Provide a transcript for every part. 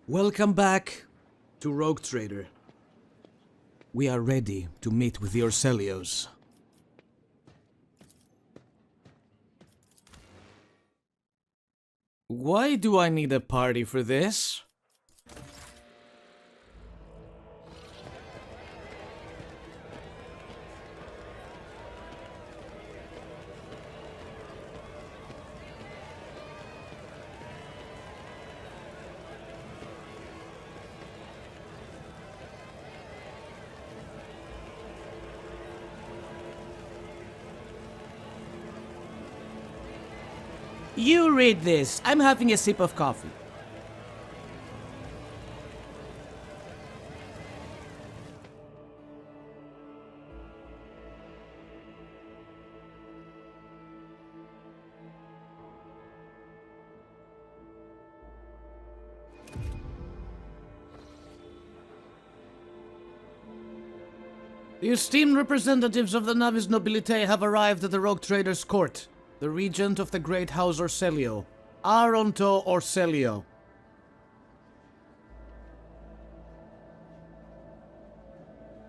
Welcome back to Rogue Trader. We are ready to meet with the Orsellios. Why do I need a party for this? You read this. I'm having a sip of coffee. The esteemed representatives of the Navis Nobilite have arrived at the Rogue Trader's court. The regent of the great house Orsellios, Aronto Orsellios.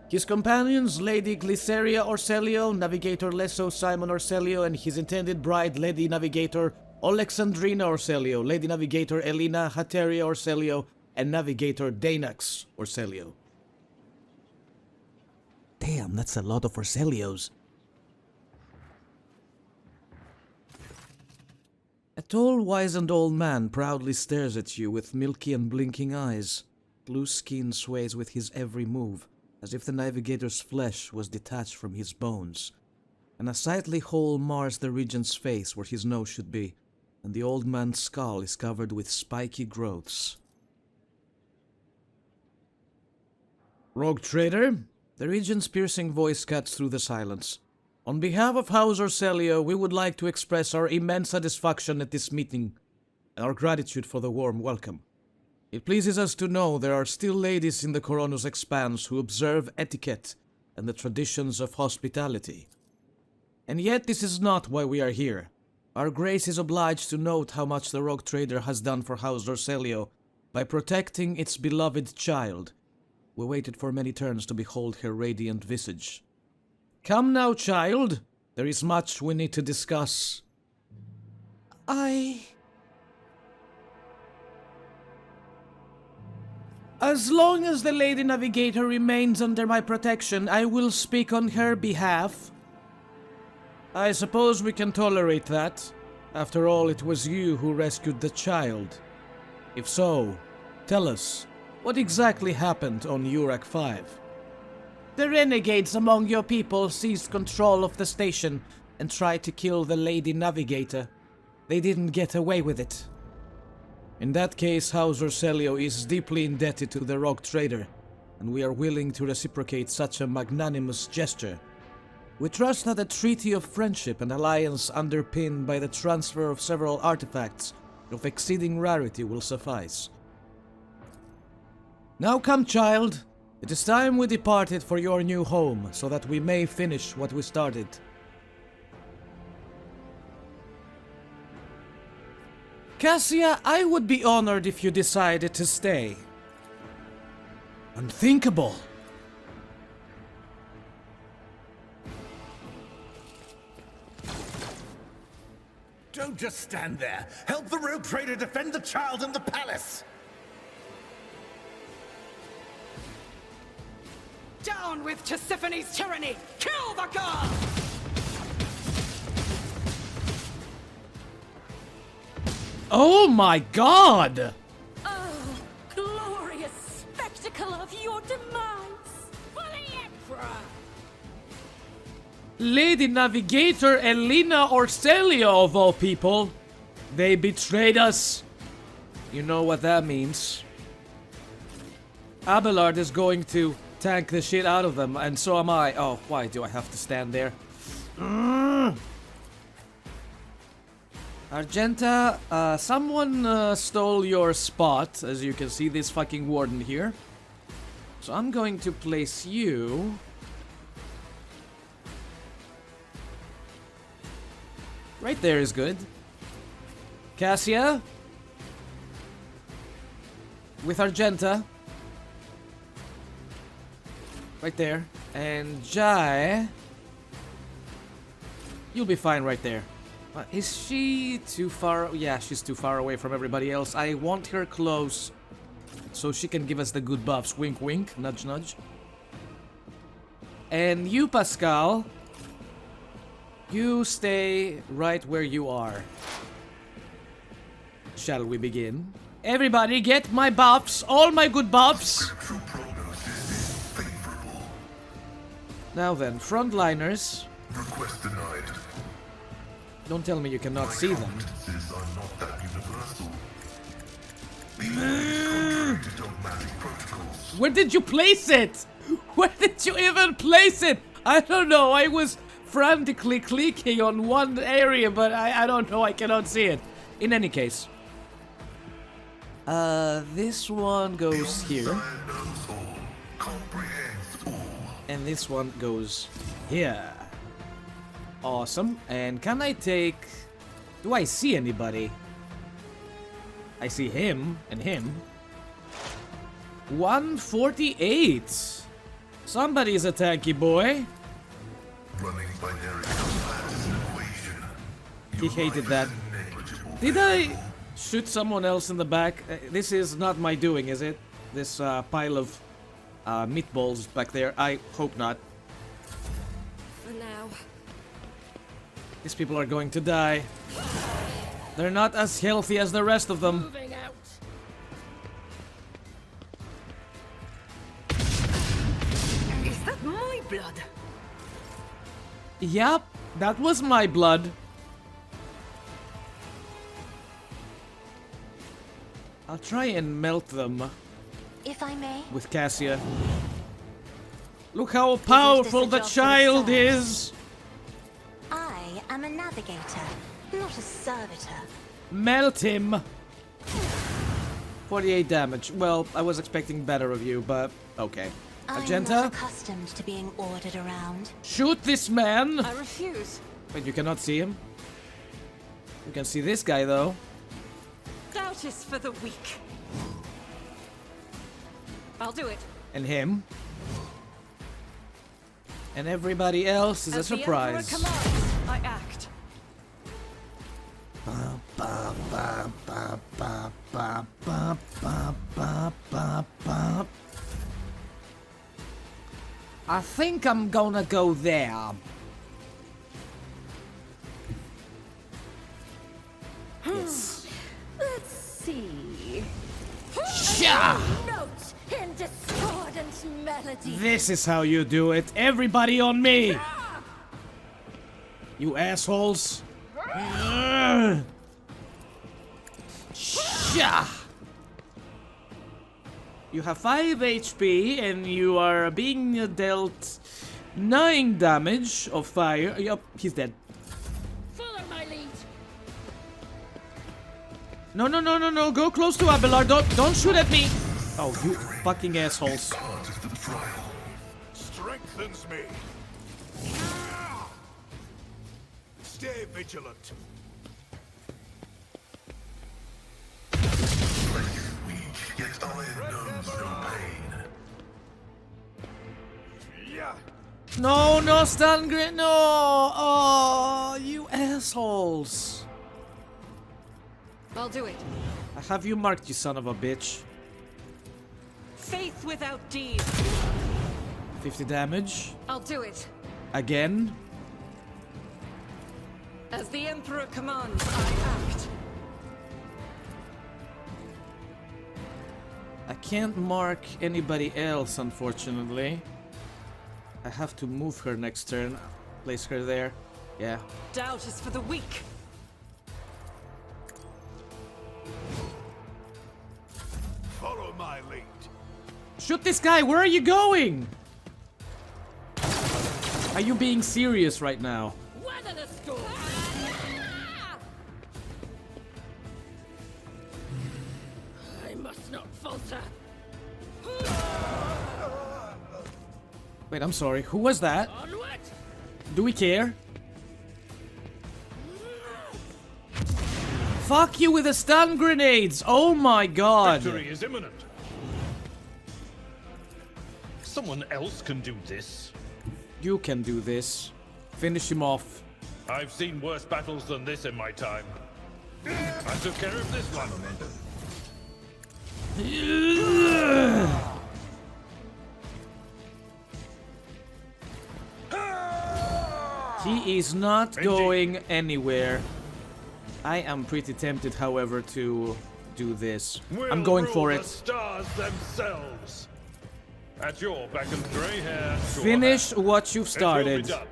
His companions, Lady Glyceria Orsellios, Navigator Lesso Simon Orsellios, and his intended bride, Lady Navigator Alexandrina Orsellios, Lady Navigator Elena Hateria Orsellios, and Navigator Danax Orsellios. Damn, that's a lot of Orsellios. A tall, wizened old man proudly stares at you with milky and blinking eyes. Loose skin sways with his every move, as if the navigator's flesh was detached from his bones. An unsightly hole mars the regent's face where his nose should be, and the old man's skull is covered with spiky growths. Rogue Trader? The regent's piercing voice cuts through the silence. On behalf of House Orsellios, we would like to express our immense satisfaction at this meeting and our gratitude for the warm welcome. It pleases us to know there are still ladies in the Coronos Expanse who observe etiquette and the traditions of hospitality. And yet this is not why we are here. Our grace is obliged to note how much the Rogue Trader has done for House Orsellios by protecting its beloved child. We waited for many turns to behold her radiant visage. Come now, child. There is much we need to discuss. As long as the Lady Navigator remains under my protection, I will speak on her behalf. I suppose we can tolerate that. After all, it was you who rescued the child. If so, tell us, what exactly happened on Urak 5? The renegades among your people seized control of the station and tried to kill the Lady Navigator. They didn't get away with it. In that case, House Orsellios is deeply indebted to the Rogue Trader, and we are willing to reciprocate such a magnanimous gesture. We trust that a treaty of friendship and alliance underpinned by the transfer of several artifacts of exceeding rarity will suffice. Now come, child. It is time we departed for your new home, so that we may finish what we started. Cassia, I would be honored if you decided to stay. Unthinkable! Don't just stand there! Help the Rogue Trader defend the child and the palace! Down with Tisiphone's tyranny! Kill the girl! Oh my god! Oh, glorious spectacle of your demise! For the Emperor! Lady Navigator Elena Orsellios, of all people. They betrayed us. You know what that means. Abelard is going to tank the shit out of them, and so am I. Oh, why do I have to stand there? Argenta, someone stole your spot. As you can see, this fucking warden here. So I'm going to place you... right there is good. Cassia? with Argenta. Right there. And Jai... You'll be fine right there. Is she too far? Yeah, she's too far away from everybody else. I want her close so she can give us the good buffs. Wink, wink. Nudge, nudge. And you, Pascal, you stay right where you are. Shall we begin? Everybody get my buffs, all my good buffs. Now then, frontliners. Request denied. Don't tell me you cannot see them. Competencies are not that universal. The contrary to dogmatic protocols. Where did you place it? Where did you even place it? I don't know. I was frantically clicking on one area, but I don't know. I cannot see it. In any case. This one goes here. Knows all, comprehends all. And this one goes here. Awesome. And can I take... Do I see anybody? I see him and him. 148. Somebody's a tanky boy. Running binary compass equation. He hated that. Did I shoot someone else in the back? This is not my doing, is it? This pile of meatballs back there. I hope not. For now. These people are going to die. They're not as healthy as the rest of them. Moving out. Is that my blood? Yep, that was my blood. I'll try and melt them If I may. with Cassia. Look how powerful the child is! I am a navigator, not a servitor. Melt him! 48 damage. Well, I was expecting better of you, but okay. I'm Argenta, not accustomed to being ordered around. shoot this man! I refuse. Wait, you cannot see him? You can see this guy, though. Doubt is for the weak. I'll do it. And him. And everybody else is a As the surprise. Emperor commands, I act. I think I'm gonna go there. Yes. Let's see. Sha! Note in discordant melody. This is how you do it. Everybody on me! You assholes! Sha! You have 5 HP and you are being dealt 9 damage of fire. Yup, he's dead. Follow my lead. No, go close to Abelard. Don't shoot at me. Oh, you fucking assholes. Causes for the trial. Strengthens me. Stay vigilant. Flesh is weak, yet iron knows no pain. Yeah. No, stun grit, no! Oh, you assholes. I'll do it. I have you marked, you son of a bitch. Faith without deed. 50 damage. I'll do it. Again. As the Emperor commands, I act. I can't mark anybody else, unfortunately. I have to move her next turn. Place her there. Yeah. Doubt is for the weak. Follow my lead. Shoot this guy! Where are you going? Are you being serious right now? Weather the storm. I must not falter. Wait, I'm sorry. Who was that? Onward. Do we care? Fuck you with the stun grenades! Oh my god! Victory is imminent. Someone else can do this. You can do this. Finish him off. I've seen worse battles than this in my time. I took care of this one. He is not going anywhere. I am pretty tempted, however, to do this. I'm going for The it. stars themselves. At your back and grey hair. sure Finish hand. what you've It will started. be done.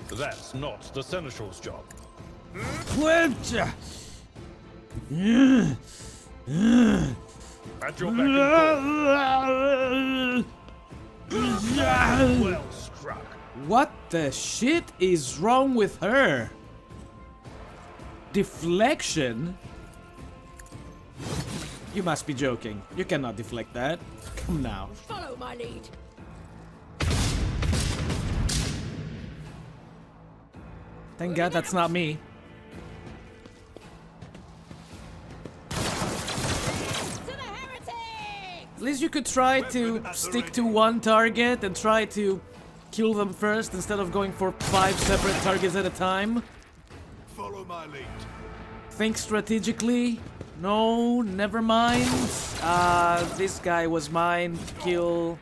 That's not the Seneschal's job. At your back and well struck. What the shit is wrong with her? Deflection? You must be joking. You cannot deflect that. Come now. Follow my lead. Thank God that's not me. To the heretic! At least you could try to stick to one target and try to kill them first instead of going for 5 separate targets at a time. Follow my lead. Think strategically. No, never mind. This guy was mine. Kill.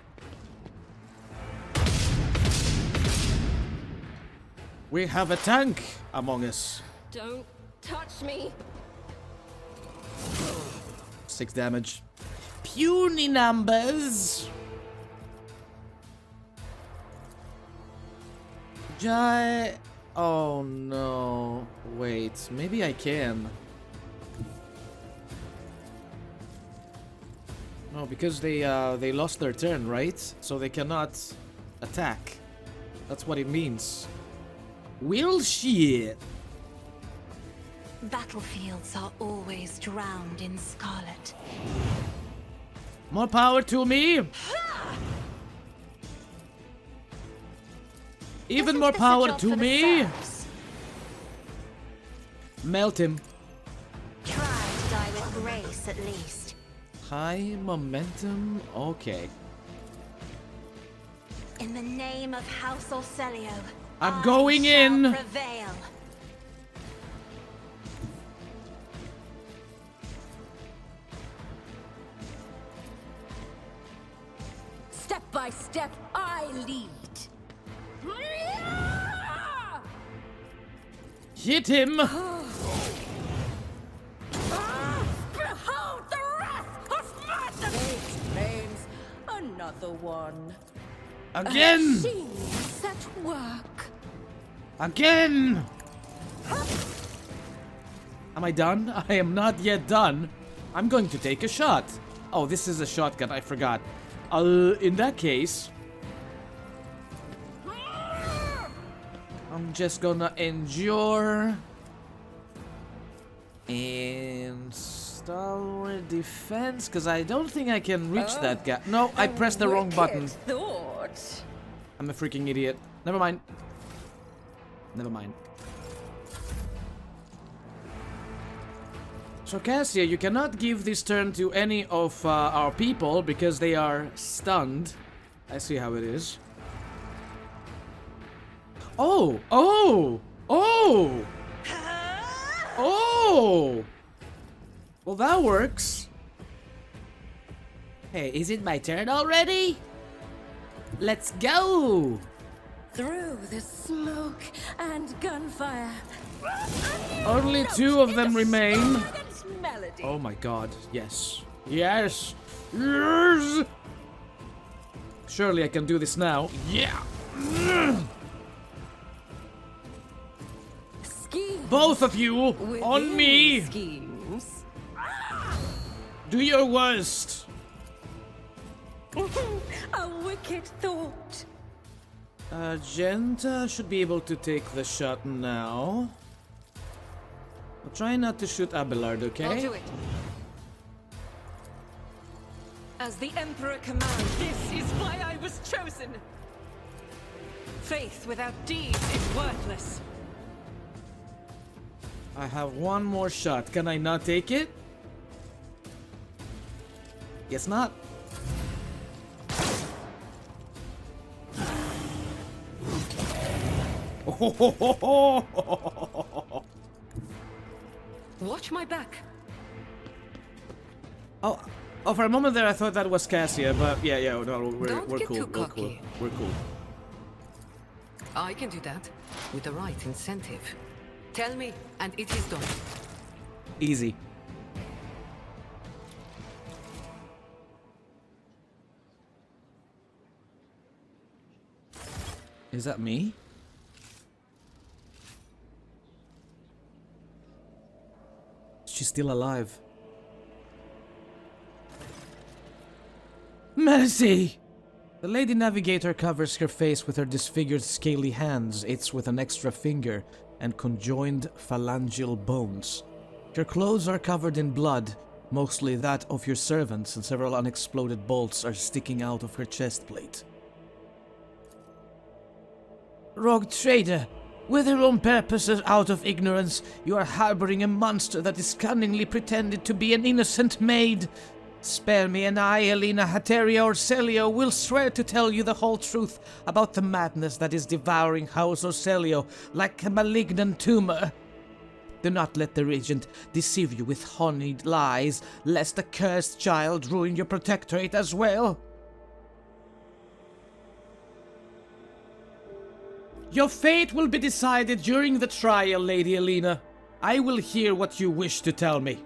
We have a tank among us. Don't touch me. 6 damage. Puny numbers. Oh no. Wait, maybe I can. No, because they lost their turn, right? So they cannot attack. That's what it means. Will shit. Battlefields are always drowned in scarlet. More power to me. Even Isn't more this a power job to for the me. serfs? Melt him. Try to die with grace at least. High momentum. Okay. In the name of House Orsellios, I'm going in. Prevail. Step by step, I lead. Hit him. Behold the wrath of madness! Fate claims another one. Again. She's at work. Again. Am I done? I am not yet done. I'm going to take a shot. Oh, this is a shotgun. I forgot. In that case, I'm just gonna endure and stalwart defense because I don't think I can reach that guy. No, I pressed the wrong button. Thought. I'm a freaking idiot. Never mind. Never mind. So Cassia, you cannot give this turn to any of our people because they are stunned. I see how it is. Oh! Oh! Oh! Oh! Well, that works. Hey, is it my turn already? Let's go! Through the smoke and gunfire. Only 2 of them remain. Melody. Oh my god, yes. Yes! Yes! Surely I can do this now. Yeah! Schemes Both of you! On within me! Schemes. Do your worst! A wicked thought. Genta should be able to take the shot now. I'll try not to shoot Abelard, okay? I'll do it. As the Emperor commands, this is why I was chosen. Faith without deeds is worthless. I have one more shot. Can I not take it? Guess not. Watch my back. Oh, for a moment there I thought that was Cassia, but yeah, no, Don't we're get cool, too we're cool, cocky. we're cool. I can do that with the right incentive. Tell me, and it is done. Easy. Is that me? She's still alive. Mercy! The Lady Navigator covers her face with her disfigured scaly hands, each with an extra finger, and conjoined phalangeal bones. Her clothes are covered in blood, mostly that of your servants, and several unexploded bolts are sticking out of her chest plate. Rogue trader, whether on purpose or out of ignorance, you are harboring a monster that is cunningly pretended to be an innocent maid. Spare me, and I, Elena Hateria Orsellios, will swear to tell you the whole truth about the madness that is devouring House Orsellios like a malignant tumor. Do not let the regent deceive you with honeyed lies, lest the cursed child ruin your protectorate as well. Your fate will be decided during the trial, Lady Elena. I will hear what you wish to tell me.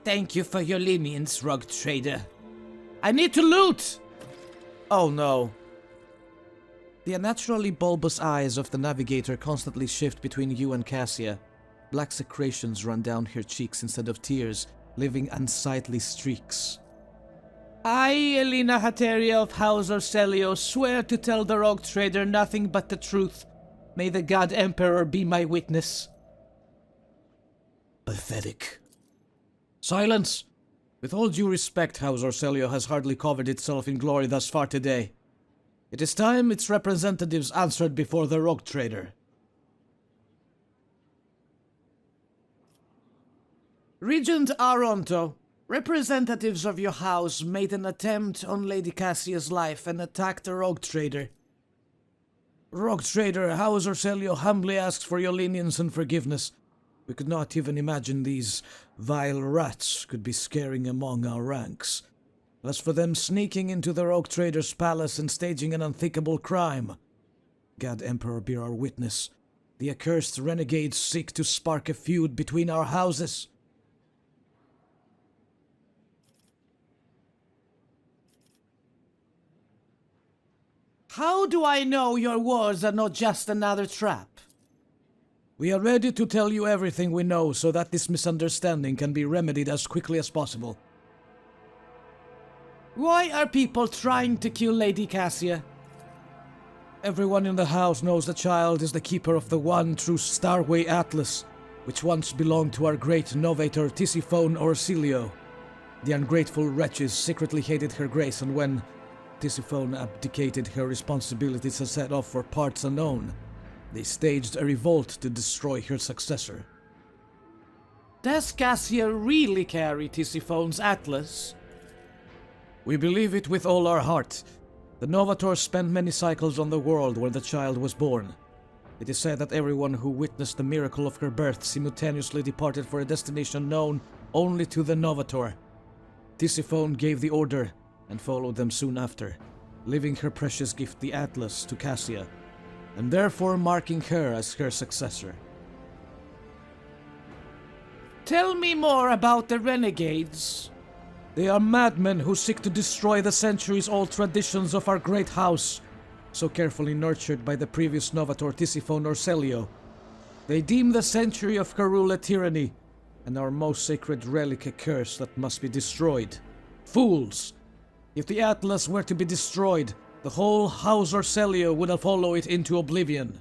Thank you for your lenience, rogue trader. I need to loot! Oh no. The unnaturally bulbous eyes of the navigator constantly shift between you and Cassia. Black secretions run down her cheeks instead of tears, leaving unsightly streaks. I, Elena Hateria of House Orsellios, swear to tell the rogue trader nothing but the truth. May the God Emperor be my witness. Pathetic. Silence! With all due respect, House Orsellios has hardly covered itself in glory thus far today. It is time its representatives answered before the rogue trader. Regent Aronto, representatives of your house made an attempt on Lady Cassia's life and attacked the rogue trader. Rogue trader, House Orsellios humbly asks for your lenience and forgiveness. We could not even imagine these vile rats could be scaring among our ranks. As for them sneaking into the rogue trader's palace and staging an unthinkable crime, God Emperor be our witness. The accursed renegades seek to spark a feud between our houses. How do I know your words are not just another trap? We are ready to tell you everything we know so that this misunderstanding can be remedied as quickly as possible. Why are people trying to kill Lady Cassia? Everyone in the house knows the child is the keeper of the one true Starway Atlas, which once belonged to our great novator Tisiphone Orsellios. The ungrateful wretches secretly hated her grace, and when Tisiphone abdicated her responsibilities and set off for parts unknown, they staged a revolt to destroy her successor. Does Cassia really carry Tisiphone's atlas? We believe it with all our heart. The Novators spent many cycles on the world where the child was born. It is said that everyone who witnessed the miracle of her birth simultaneously departed for a destination known only to the Novator. Tisiphone gave the order and followed them soon after, leaving her precious gift, the Atlas, to Cassia, and therefore marking her as her successor. Tell me more about the renegades. They are madmen who seek to destroy the centuries-old traditions of our great house, so carefully nurtured by the previous Novator Tisiphone Orsellios. They deem the century of Karula tyranny, and our most sacred relic a curse that must be destroyed. Fools! If the Atlas were to be destroyed, the whole House Orsellios would follow it into oblivion.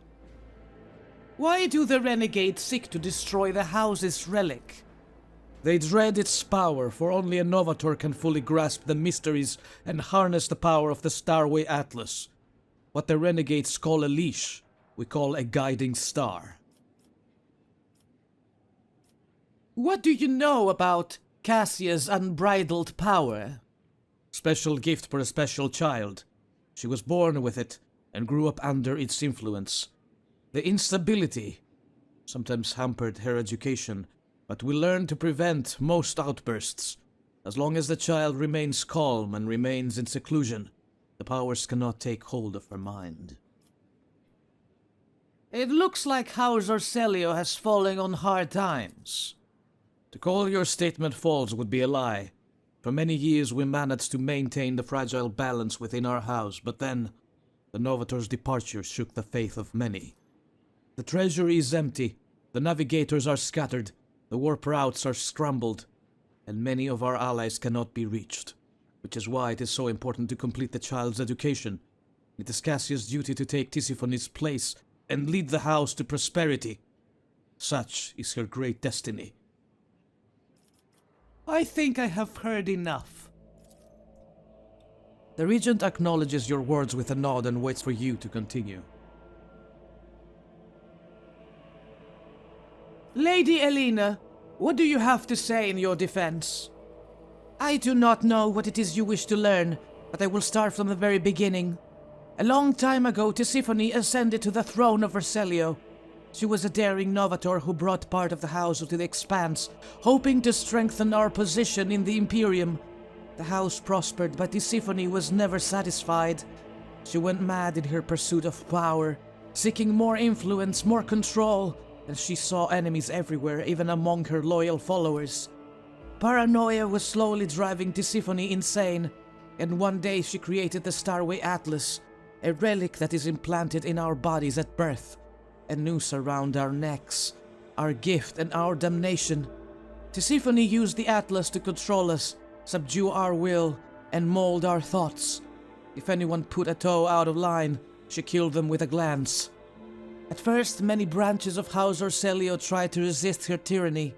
Why do the renegades seek to destroy the house's relic? They dread its power, for only a Novator can fully grasp the mysteries and harness the power of the Starway Atlas. What the renegades call a leash, we call a guiding star. What do you know about Cassia's unbridled power? Special gift for a special child. She was born with it and grew up under its influence. The instability sometimes hampered her education, but we learned to prevent most outbursts. As long as the child remains calm and remains in seclusion, the powers cannot take hold of her mind. It looks like House Orsellios has fallen on hard times. To call your statement false would be a lie. For many years we managed to maintain the fragile balance within our house, but then the Novator's departure shook the faith of many. The treasury is empty, the navigators are scattered, the warp routes are scrambled, and many of our allies cannot be reached, which is why it is so important to complete the child's education. It is Cassia's duty to take Tisiphone's place and lead the house to prosperity. Such is her great destiny. I think I have heard enough. The Regent acknowledges your words with a nod and waits for you to continue. Lady Elena, what do you have to say in your defense? I do not know what it is you wish to learn, but I will start from the very beginning. A long time ago, Tisiphone ascended to the throne of Orsellios. She was a daring Novator who brought part of the house to the Expanse, hoping to strengthen our position in the Imperium. The house prospered, but Tisiphone was never satisfied. She went mad in her pursuit of power, seeking more influence, more control, and she saw enemies everywhere, even among her loyal followers. Paranoia was slowly driving Tisiphone insane, and one day she created the Starway Atlas, a relic that is implanted in our bodies at birth, a noose around our necks, our gift and our damnation. Tisiphone used the Atlas to control us, subdue our will, and mold our thoughts. If anyone put a toe out of line, she killed them with a glance. At first, many branches of House Orsellios tried to resist her tyranny,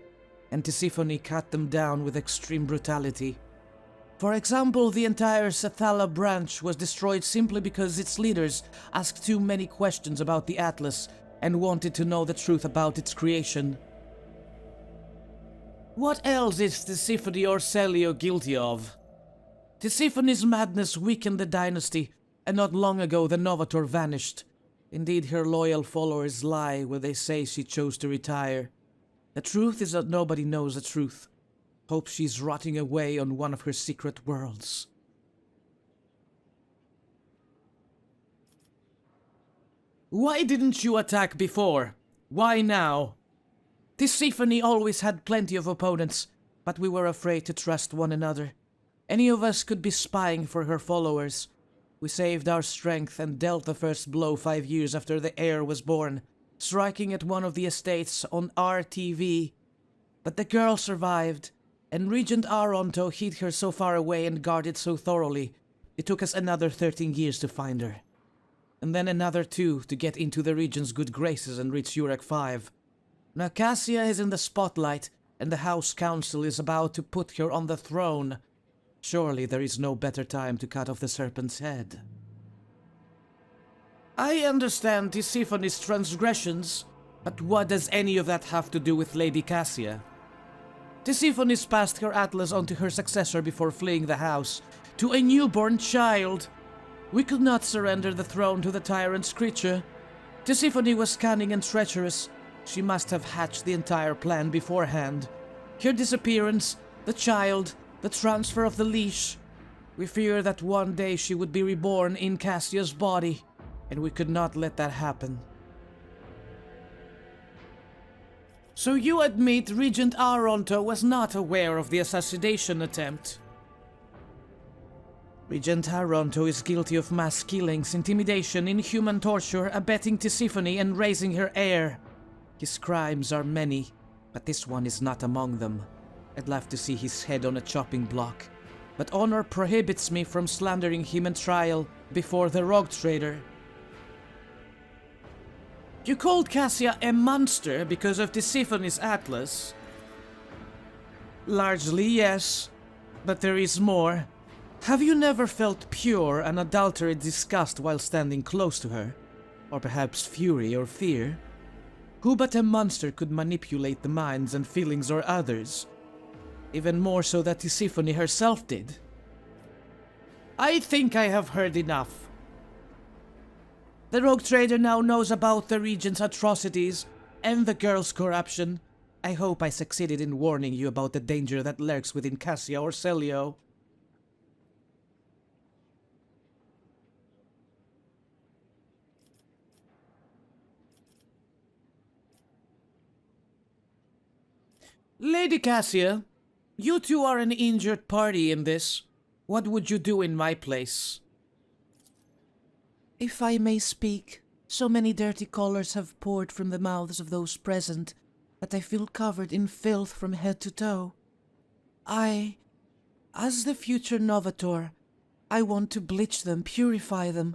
and Tisiphone cut them down with extreme brutality. For example, the entire Sethala branch was destroyed simply because its leaders asked too many questions about the Atlas and wanted to know the truth about its creation. What else is Tisiphone Orsellios guilty of? Tisiphone's madness weakened the dynasty, and not long ago the Novator vanished. Indeed, her loyal followers lie when they say she chose to retire. The truth is that nobody knows the truth. Hope she's rotting away on one of her secret worlds. Why didn't you attack before? Why now? Tisiphone always had plenty of opponents, but we were afraid to trust one another. Any of us could be spying for her followers. We saved our strength and dealt the first blow 5 years after the heir was born, striking at one of the estates on RTV. But the girl survived, and Regent Aronto hid her so far away and guarded so thoroughly, it took us another 13 years to find her. And then another 2 to get into the Regent's good graces and reach Urek 5. Now Cassia is in the spotlight, and the House Council is about to put her on the throne. Surely there is no better time to cut off the serpent's head. I understand Tisiphone's transgressions, but what does any of that have to do with Lady Cassia? Tisiphone's passed her Atlas on to her successor before fleeing the house, to a newborn child. We could not surrender the throne to the tyrant's creature. Tisiphone was cunning and treacherous. She must have hatched the entire plan beforehand. Her disappearance, the child, the transfer of the leash. We fear that one day she would be reborn in Cassia's body, and we could not let that happen. So you admit Regent Aronto was not aware of the assassination attempt? Regent Aronto is guilty of mass killings, intimidation, inhuman torture, abetting Tisiphone, and raising her heir. His crimes are many, but this one is not among them. I'd love to see his head on a chopping block, but honor prohibits me from slandering him in trial before the rogue trader. You called Cassia a monster because of Tisiphone's Atlas? Largely, yes, but there is more. Have you never felt pure, unadulterated disgust while standing close to her? Or perhaps fury or fear? Who but a monster could manipulate the minds and feelings of others? Even more so that Tisiphone herself did. I think I have heard enough. The rogue trader now knows about the region's atrocities and the girl's corruption. I hope I succeeded in warning you about the danger that lurks within Cassia Orsellios. Lady Cassia, you two are an injured party in this. What would you do in my place? If I may speak, so many dirty colors have poured from the mouths of those present that I feel covered in filth from head to toe. As the future Novator, I want to bleach them, purify them,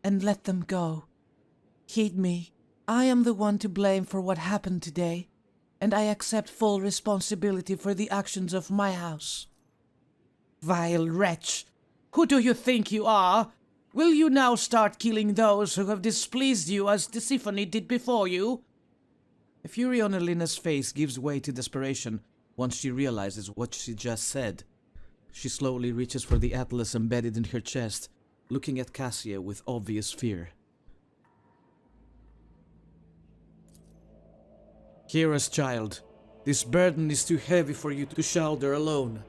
and let them go. Heed me, I am the one to blame for what happened today, and I accept full responsibility for the actions of my house. Vile wretch! Who do you think you are? Will you now start killing those who have displeased you as Tisiphone did before you? The fury on Elena's face gives way to desperation once she realizes what she just said. She slowly reaches for the atlas embedded in her chest, looking at Cassia with obvious fear. Kira's child, this burden is too heavy for you to shoulder alone.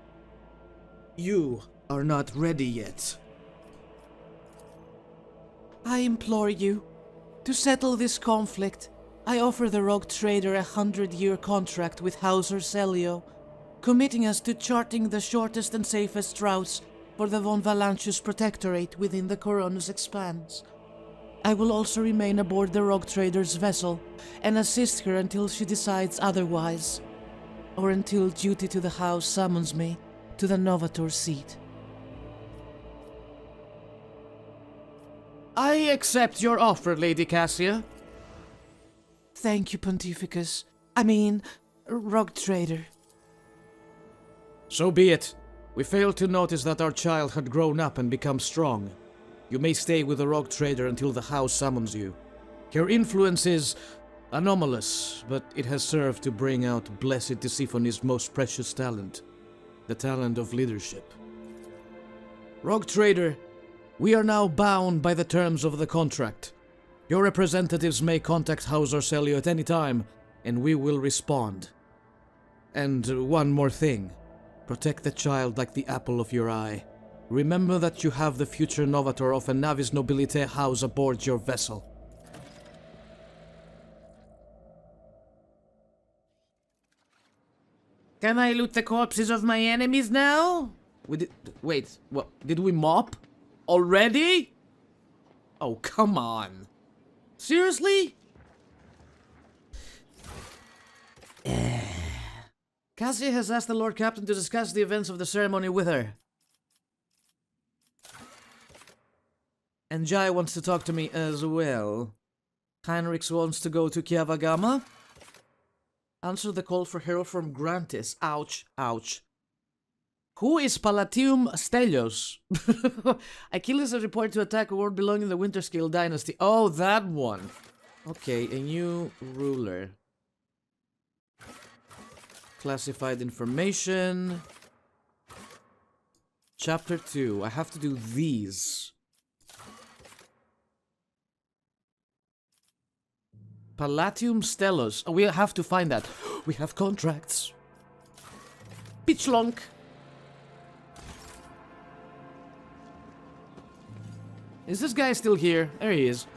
You are not ready yet. I implore you, to settle this conflict, I offer the rogue trader a 100-year contract with House Orsellios, committing us to charting the shortest and safest routes for the Von Valancius Protectorate within the Coronus Expanse. I will also remain aboard the rogue trader's vessel and assist her until she decides otherwise, or until duty to the house summons me to the Novator seat. I accept your offer, Lady Cassia. Thank you, Pontificus. Rogue Trader. So be it. We failed to notice that our child had grown up and become strong. You may stay with the Rogue Trader until the house summons you. Her influence is anomalous, but it has served to bring out Blessed Tisiphone's most precious talent, the talent of leadership. Rogue Trader, we are now bound by the terms of the contract. Your representatives may contact House Orsellios at any time, and we will respond. And one more thing. Protect the child like the apple of your eye. Remember that you have the future Novator of a Navis Nobilite house aboard your vessel. Can I loot the corpses of my enemies now? Wait, what? Did we mop? Already? Oh, come on. Seriously? Cassia has asked the Lord Captain to discuss the events of the ceremony with her. And Jai wants to talk to me as well. Heinrichs wants to go to Kiavagama. Answer the call for hero from Grantis. Ouch, ouch. Who is Palatium Stelios? Achilles is reported to attack a world belonging to the Winterscale dynasty. Oh, that one. Okay, a new ruler. Classified information. Chapter 2. I have to do these. Palatium Stellos. Oh, we have to find that. We have contracts. Pitchlonk. Is this guy still here? There he is.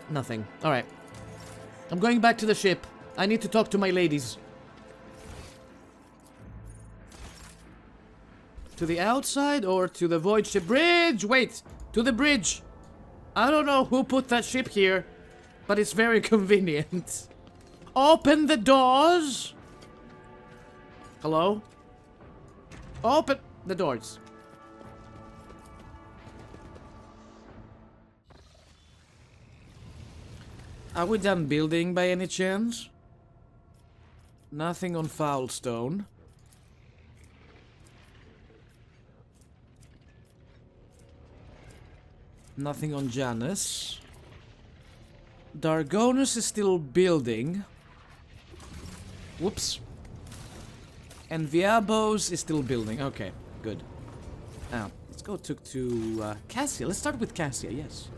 Nothing. Alright. I'm going back to the ship. I need to talk to my ladies. To the outside or to the void ship? Bridge! Wait! To the bridge! I don't know who put that ship here, but it's very convenient. Open the doors! Hello? Open the doors. Are we done building by any chance? Nothing on Foulstone. Nothing on Janus. Dargonus is still building. Whoops. And Viabos is still building. Okay, good. Now, let's go to Cassia. Let's start with Cassia, yes.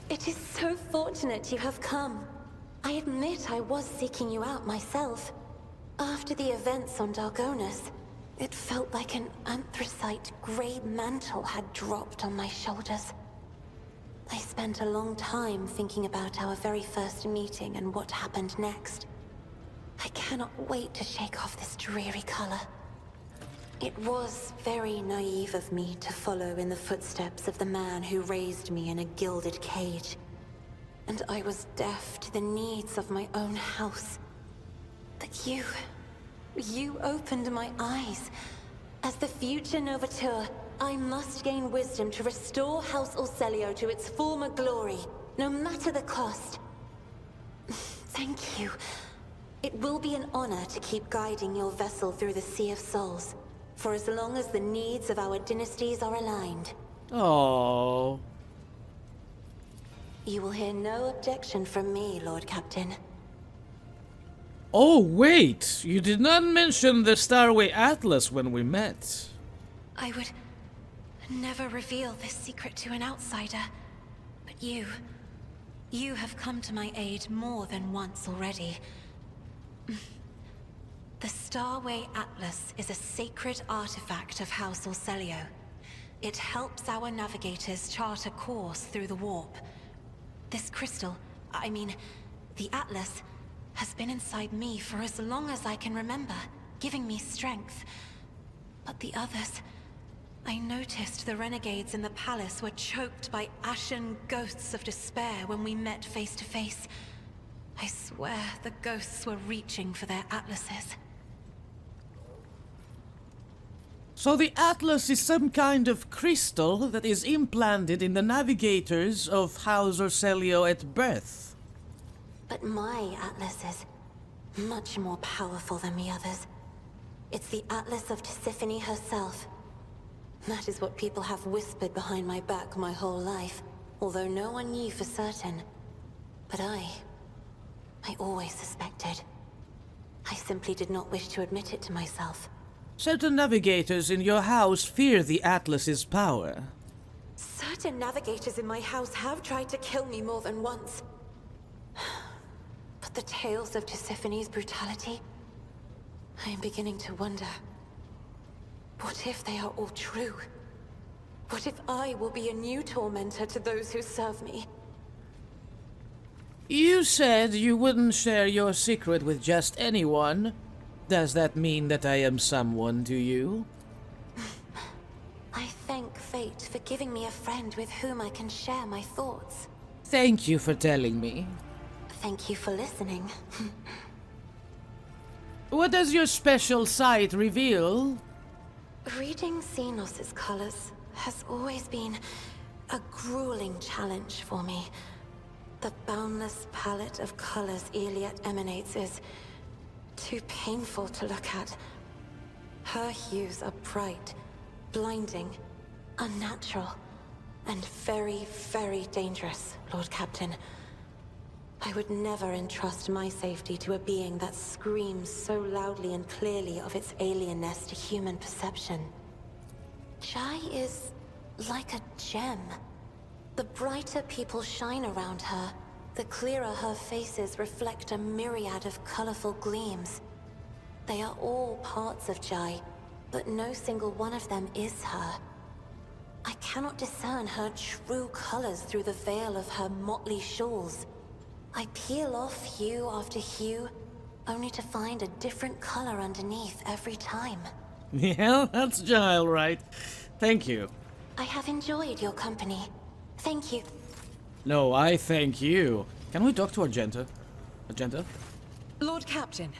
It is so fortunate you have come. I admit I was seeking you out myself. After the events on Dargonus, it felt like an anthracite grey mantle had dropped on my shoulders. I spent a long time thinking about our very first meeting and what happened next. I cannot wait to shake off this dreary color. It was very naive of me to follow in the footsteps of the man who raised me in a gilded cage. And I was deaf to the needs of my own house. But you opened my eyes. As the future Novateur, I must gain wisdom to restore House Orsellios to its former glory, no matter the cost. Thank you. It will be an honor to keep guiding your vessel through the Sea of Souls, for as long as the needs of our dynasties are aligned. Oh. You will hear no objection from me, Lord Captain. Oh, wait! You did not mention the Starway Atlas when we met. I would never reveal this secret to an outsider. But you have come to my aid more than once already. The Starway Atlas is a sacred artifact of House Orsellios. It helps our navigators chart a course through the warp. This crystal, the Atlas, has been inside me for as long as I can remember, giving me strength. But the others... I noticed the renegades in the palace were choked by ashen ghosts of despair when we met face to face. I swear the ghosts were reaching for their atlases. So the Atlas is some kind of crystal that is implanted in the navigators of House Orsellios at birth. But my Atlas is much more powerful than the others. It's the Atlas of Tisiphone herself. That is what people have whispered behind my back my whole life, although no one knew for certain. But I always suspected. I simply did not wish to admit it to myself. Certain navigators in your house fear the Atlas's power. Certain navigators in my house have tried to kill me more than once. But the tales of Tisiphone's brutality, I am beginning to wonder. What if they are all true? What if I will be a new tormentor to those who serve me? You said you wouldn't share your secret with just anyone. Does that mean that I am someone to you? I thank fate for giving me a friend with whom I can share my thoughts. Thank you for telling me. Thank you for listening. What does your special sight reveal? Reading Xenos' colors has always been a grueling challenge for me. The boundless palette of colors Iliad emanates is too painful to look at. Her hues are bright, blinding, unnatural, and very, very dangerous, Lord Captain. I would never entrust my safety to a being that screams so loudly and clearly of its alienness to human perception. Jai is like a gem. The brighter people shine around her, the clearer her faces reflect a myriad of colorful gleams. They are all parts of Jai, but no single one of them is her. I cannot discern her true colors through the veil of her motley shawls. I peel off hue after hue, only to find a different color underneath every time. Yeah, that's Giles, right? Thank you. I have enjoyed your company. Thank you. No, I thank you. Can we talk to Argenta? Argenta? Lord Captain,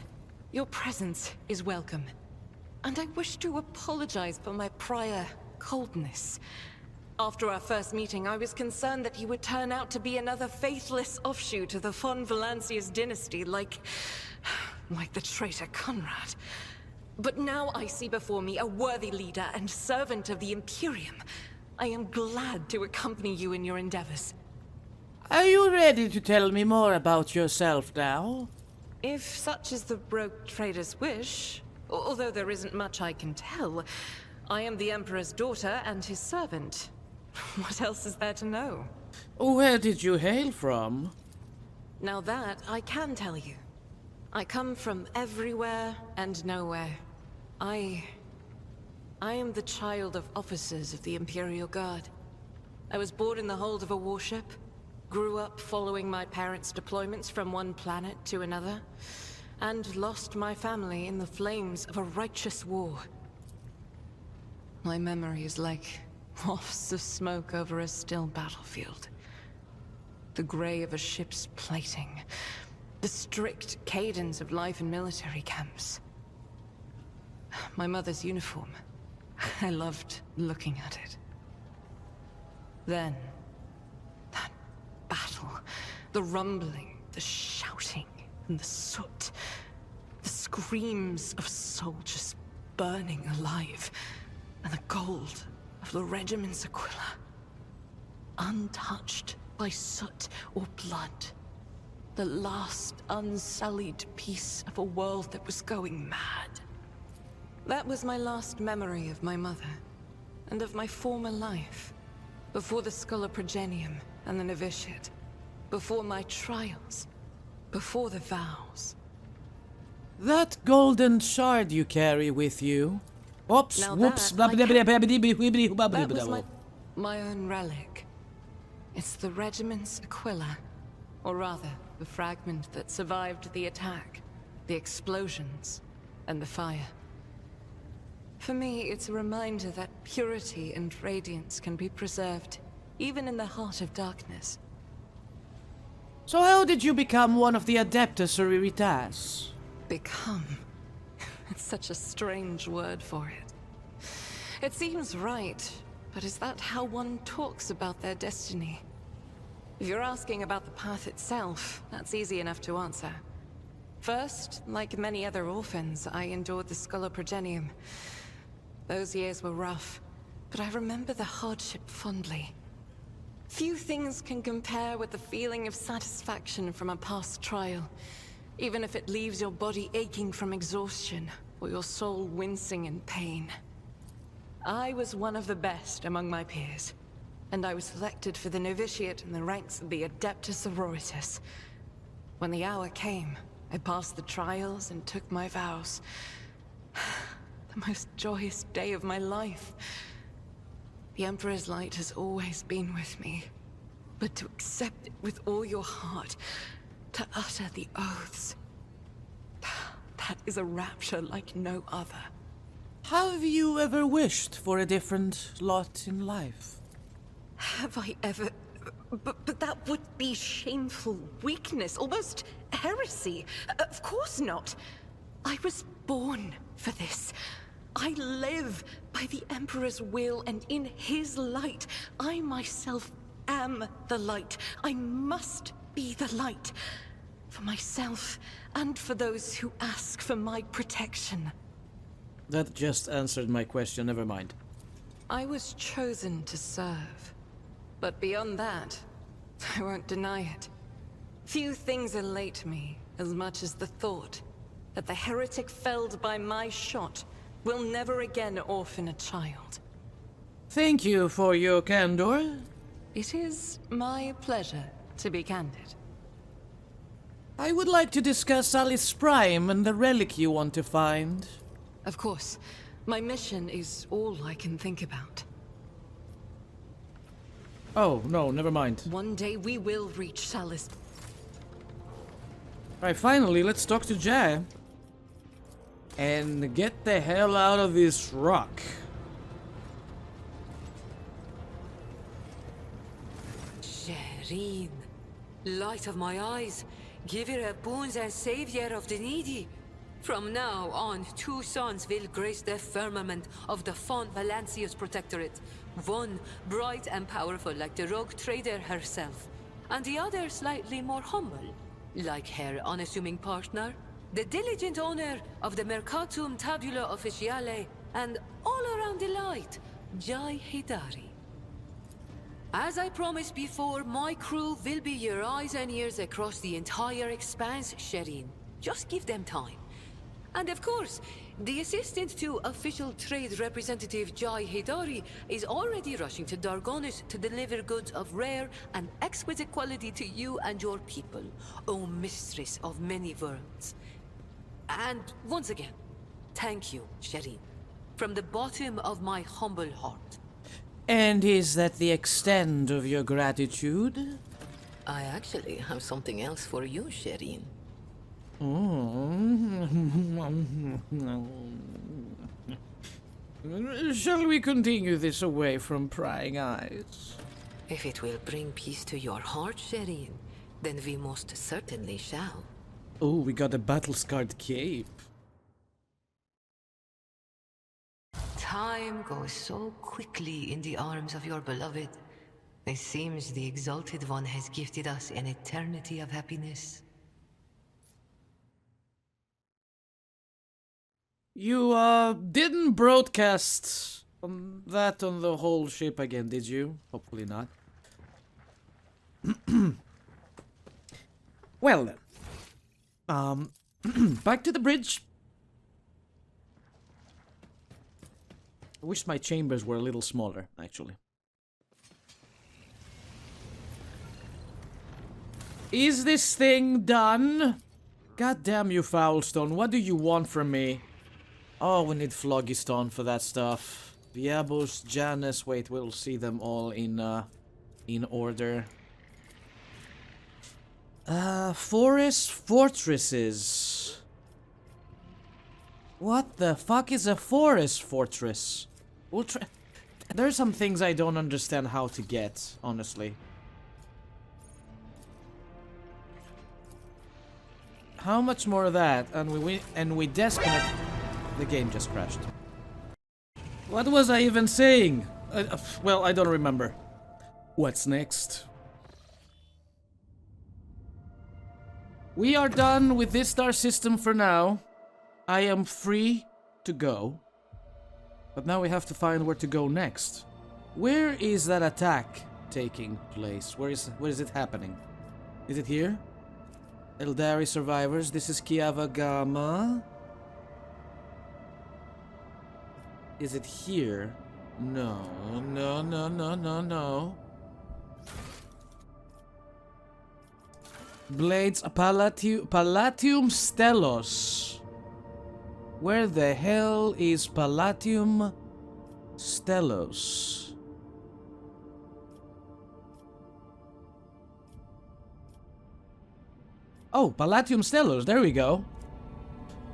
your presence is welcome. And I wish to apologize for my prior coldness. After our first meeting, I was concerned that he would turn out to be another faithless offshoot of the von Valancius dynasty, like the traitor Conrad. But now I see before me a worthy leader and servant of the Imperium. I am glad to accompany you in your endeavors. Are you ready to tell me more about yourself now? If such is the rogue trader's wish, although there isn't much I can tell, I am the Emperor's daughter and his servant. What else is there to know? Where did you hail from? Now that I can tell you. I come from everywhere and nowhere. I am the child of officers of the Imperial Guard. I was born in the hold of a warship, grew up following my parents' deployments from one planet to another, and lost my family in the flames of a righteous war. My memory is like wafts of smoke over a still battlefield. The gray of a ship's plating, the strict cadence of life in military camps. My mother's uniform. I loved looking at it. Then, that battle, the rumbling, the shouting, and the soot, the screams of soldiers burning alive, and the gold of the regiment's Aquila, untouched by soot or blood. The last unsullied piece of a world that was going mad. That was my last memory of my mother, and of my former life, before the Schola Progenium and the novitiate, before my trials, before the vows. That golden shard you carry with you. Oops, Now whoops, that that was my own relic. It's the regiment's Aquila, or rather, the fragment that survived the attack, the explosions, and the fire. For me, it's a reminder that purity and radiance can be preserved, even in the heart of darkness. So how did you become one of the Adeptus Sororitas? Become. It's such a strange word for it. It seems right, but is that how one talks about their destiny? If you're asking about the path itself, that's easy enough to answer. First, like many other orphans, I endured the Schola Progenium. Those years were rough, but I remember the hardship fondly. Few things can compare with the feeling of satisfaction from a past trial, even if it leaves your body aching from exhaustion, or your soul wincing in pain. I was one of the best among my peers, and I was selected for the novitiate in the ranks of the Adeptus Sororitas. When the hour came, I passed the trials and took my vows. The most joyous day of my life. The Emperor's light has always been with me, but to accept it with all your heart, to utter the oaths, that is a rapture like no other. Have you ever wished for a different lot in life? Have I ever... But that would be shameful weakness, almost heresy. Of course not. I was born for this. I live by the Emperor's will, and in his light, I myself am the light. I must be the light. For myself, and for those who ask for my protection. That just answered my question, never mind. I was chosen to serve. But beyond that, I won't deny it. Few things elate me as much as the thought that the heretic felled by my shot will never again orphan a child. Thank you for your candor. It is my pleasure to be candid. I would like to discuss Alice Prime and the relic you want to find. Of course, my mission is all I can think about. Oh, no, never mind. One day we will reach Salis. Alright, finally, let's talk to Jay. And get the hell out of this rock. Shireen, light of my eyes, giver of boons and savior of the needy. From now on, two sons will grace the firmament of the Font Valancius Protectorate. One bright and powerful like the rogue trader herself, and the other slightly more humble, like her unassuming partner. the diligent owner of the Mercatum Tabula Officiale, and all-around delight, Jai Hidari. As I promised before, my crew will be your eyes and ears across the entire expanse, Shireen. Just give them time. And of course, the assistant to official trade representative Jai Hidari is already rushing to Dargonis to deliver goods of rare and exquisite quality to you and your people, O mistress of many worlds. And once again, thank you, Shireen, from the bottom of my humble heart. And is that the extent of your gratitude? I actually have something else for you, Shireen. Shall we continue this away from prying eyes? If it will bring peace to your heart, Shireen, then we most certainly shall. Oh, we got a battle-scarred cape. Time goes so quickly in the arms of your beloved. It seems the Exalted One has gifted us an eternity of happiness. You, didn't broadcast that on the whole ship again, did you? Hopefully not. Well then. Back to the bridge. I wish my chambers were a little smaller, actually. Is this thing done? God damn you, Foulstone. What do you want from me? Oh, we need Phlogiston for that stuff. Viabos, Janus. Wait, we'll see them all in order. Forest fortresses. What the fuck is a forest fortress? There's some things I don't understand how to get, honestly. How much more of that? And we desperate. The game just crashed. What was I even saying? Well, I don't remember. What's next? We are done with this star system for now. I am free to go. But now we have to find where to go next. Where is that attack taking place? Where is it happening? Is it here? Eldari survivors. This is Kiava Gama. Is it here? No, no, no, no, no, no. Blades Palatium Stellos. Where the hell is Palatium Stellos? Oh, Palatium Stellos, there we go.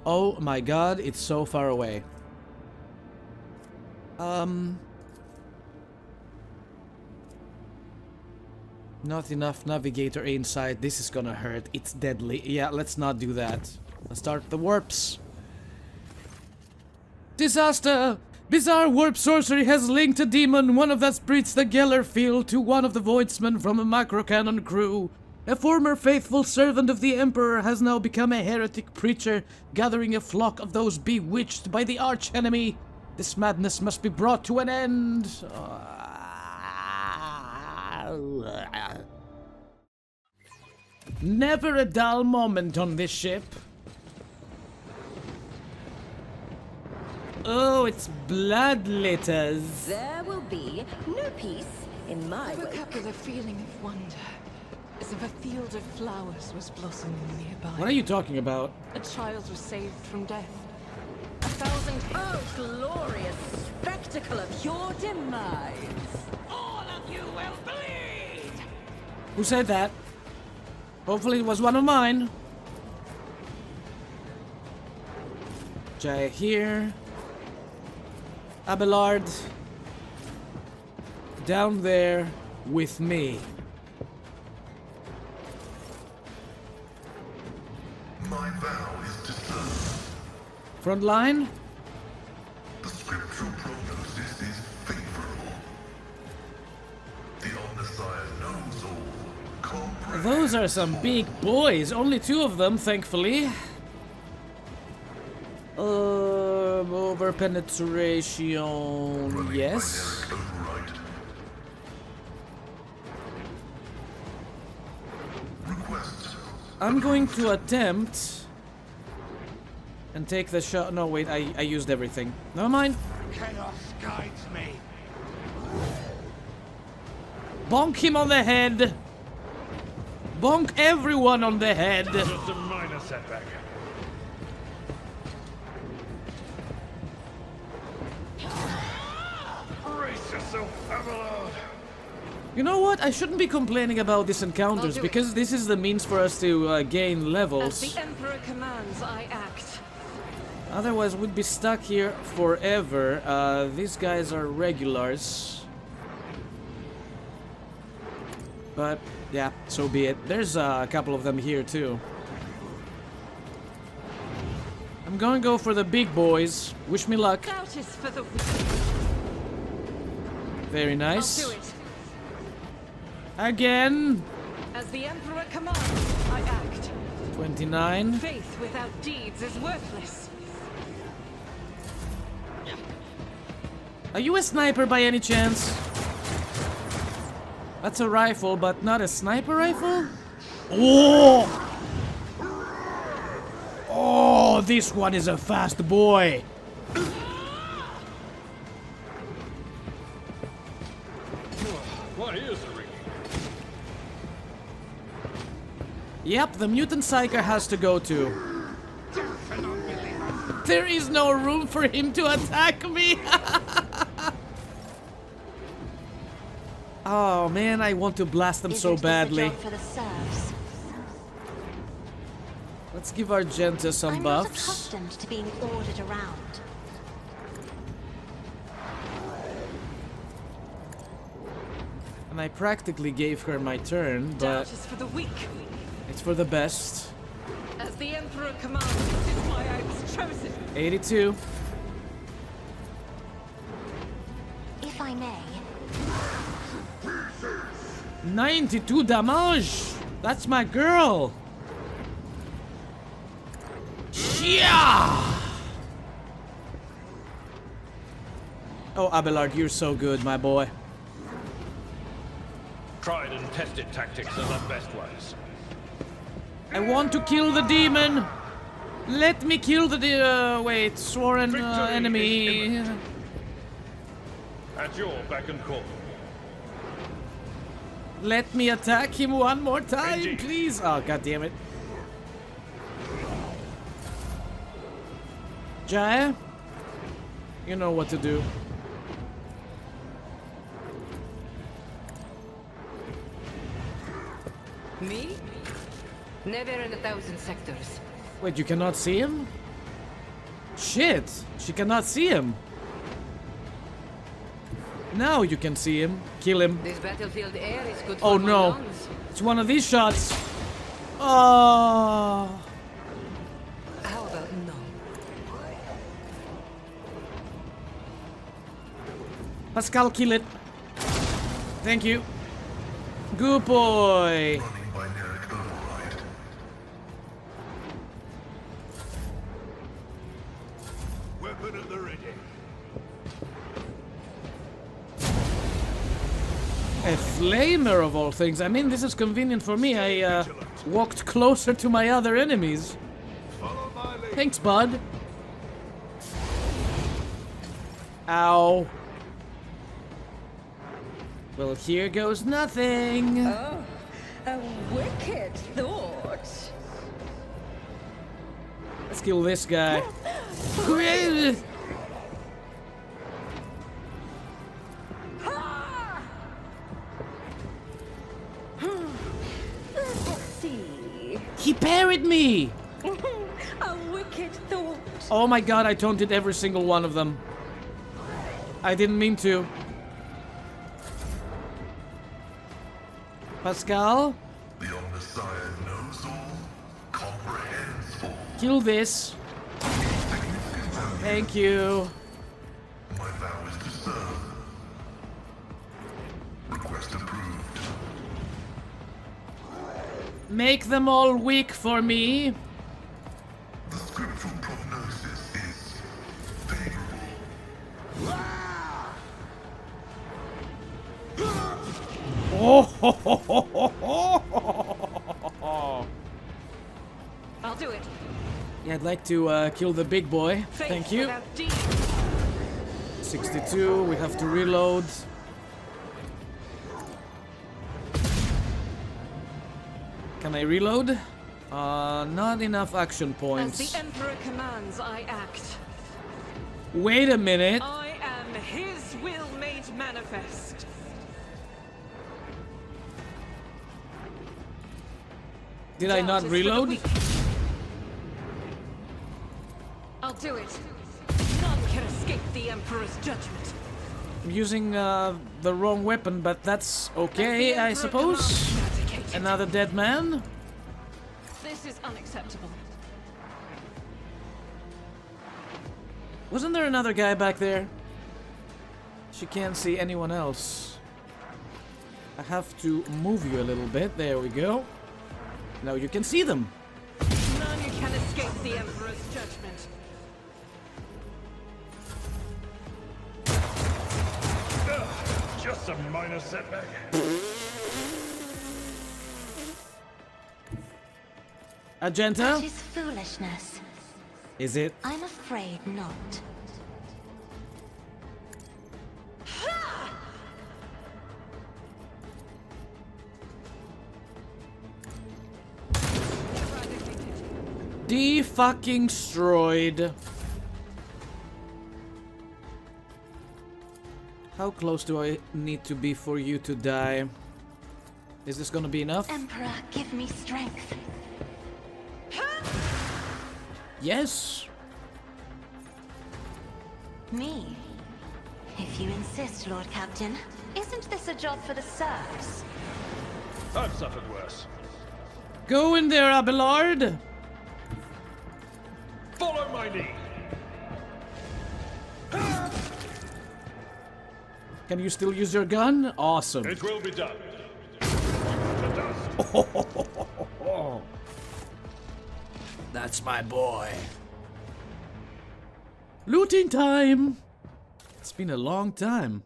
Oh my god, it's so far away. Not enough navigator insight. This is gonna hurt. It's deadly. Yeah, let's not do that. Let's start the warps. Disaster! Bizarre warp sorcery has linked a demon, one of that spirits the Geller field, to one of the Voidsmen from a macrocannon crew. A former faithful servant of the Emperor has now become a heretic preacher, gathering a flock of those bewitched by the archenemy. This madness must be brought to an end. Never a dull moment on this ship. Oh, it's blood litters. There will be no peace in my I woke wake. up with a feeling of wonder, as if a field of flowers was blossoming nearby. What are you talking about? A child was saved from death. Oh, glorious spectacle of your demise! All of you will bleed! Who said that? Hopefully it was one of mine. Jaya here. Abelard. Down there with me. My vow is to serve. Front line. The scriptural prognosis is favorable. The Omnissiah knows all. Comprehends Those are some big boys. Only two of them, thankfully. Over penetration. Running Yes. binary override. Request. I'm going to attempt and take the shot. No, wait, I used everything. Never mind. Chaos guides me. Bonk him on the head. Bonk everyone on the head. Just a minor setback. Brace yourself, Avalon. You know what? I shouldn't be complaining about these encounters I'll do because this is the means for us to gain As levels. the Emperor commands, I act. Otherwise, we'd be stuck here forever. These guys are regulars. But, yeah, so be it. There's a couple of them here, too. I'm gonna go for the big boys. Wish me luck. Doubt is for the weak. Very I'll nice. do it. Again. As the Emperor commands, I act. 29. Faith without deeds is worthless. Are you a sniper by any chance? That's a rifle, but not a sniper rifle? Oh! Oh, this one is a fast boy. What is a ring? Yep, the mutant psyker has to go too. There is no room for him to attack me. Oh man, I want to blast them so badly. For the serfs. Let's give Argenta some I'm not buffs. accustomed to being ordered around. And I practically gave her my turn, but Doubt is for the weak. it's for the best. As the Emperor commands, it is why I was chosen. 82. If I may, 92 damage! That's my girl! Yeah! Oh, Abelard, you're so good, my boy. Tried and tested tactics are the best ones. I want to kill the demon! Let me kill the wait, sworn Victory is enemy. imminent. At your beck and call. Let me attack him one more time, ENG. please! Oh, god damn it. Jaya? You know what to do. Me? Never in 1,000 sectors. Wait, you cannot see him? Shit! She cannot see him! Now you can see him. Kill him. This battlefield air is good Oh for my no! lungs. It's one of these shots! Oh! How about no? Pascal, kill it. Thank you. Good boy! Running binary override. Weapon at the ready. A flamer of all things. I mean, this is convenient for me. I walked closer to my other enemies. Follow my lead. Thanks, bud. Ow. Well, here goes nothing. A wicked thought. Let's kill this guy. Let's see. He parried me! A wicked thought. Oh my god, I taunted every single one of them. I didn't mean to. Pascal, The Omnissiah knows all, comprehends all. kill this. Thank you. My vow is to serve. Request approved. Make them all weak for me. The scriptural prognosis is I'll do it. Yeah, I'd like to kill the big boy. Faith Thank you. without deed. 62, we have to reload. Can I reload? Not enough action As points. the Emperor commands, I act. Wait a minute. I am his will made manifest. Did I Doubt not is for the reload? weak. I'll do it. None can escape the Emperor's judgment. I'm using the wrong weapon, but that's okay, I suppose. Another dead man. This is unacceptable. Wasn't there another guy back there? She can't see anyone else. I have to move you a little bit. There we go. Now you can see them. None can escape the Emperor's judgment. Just a minor setback. Agenta? That is foolishness. Is it? I'm afraid not. De-fucking destroyed. How close do I need to be for you to die? Is this gonna be enough? Emperor, give me strength. Yes. Me? If you insist, Lord Captain. Isn't this a job for the serfs? I've suffered worse. Go in there, Abelard. Follow my lead. Can you still use your gun? Awesome. It will be done. The dust. That's my boy. Looting time. It's been a long time.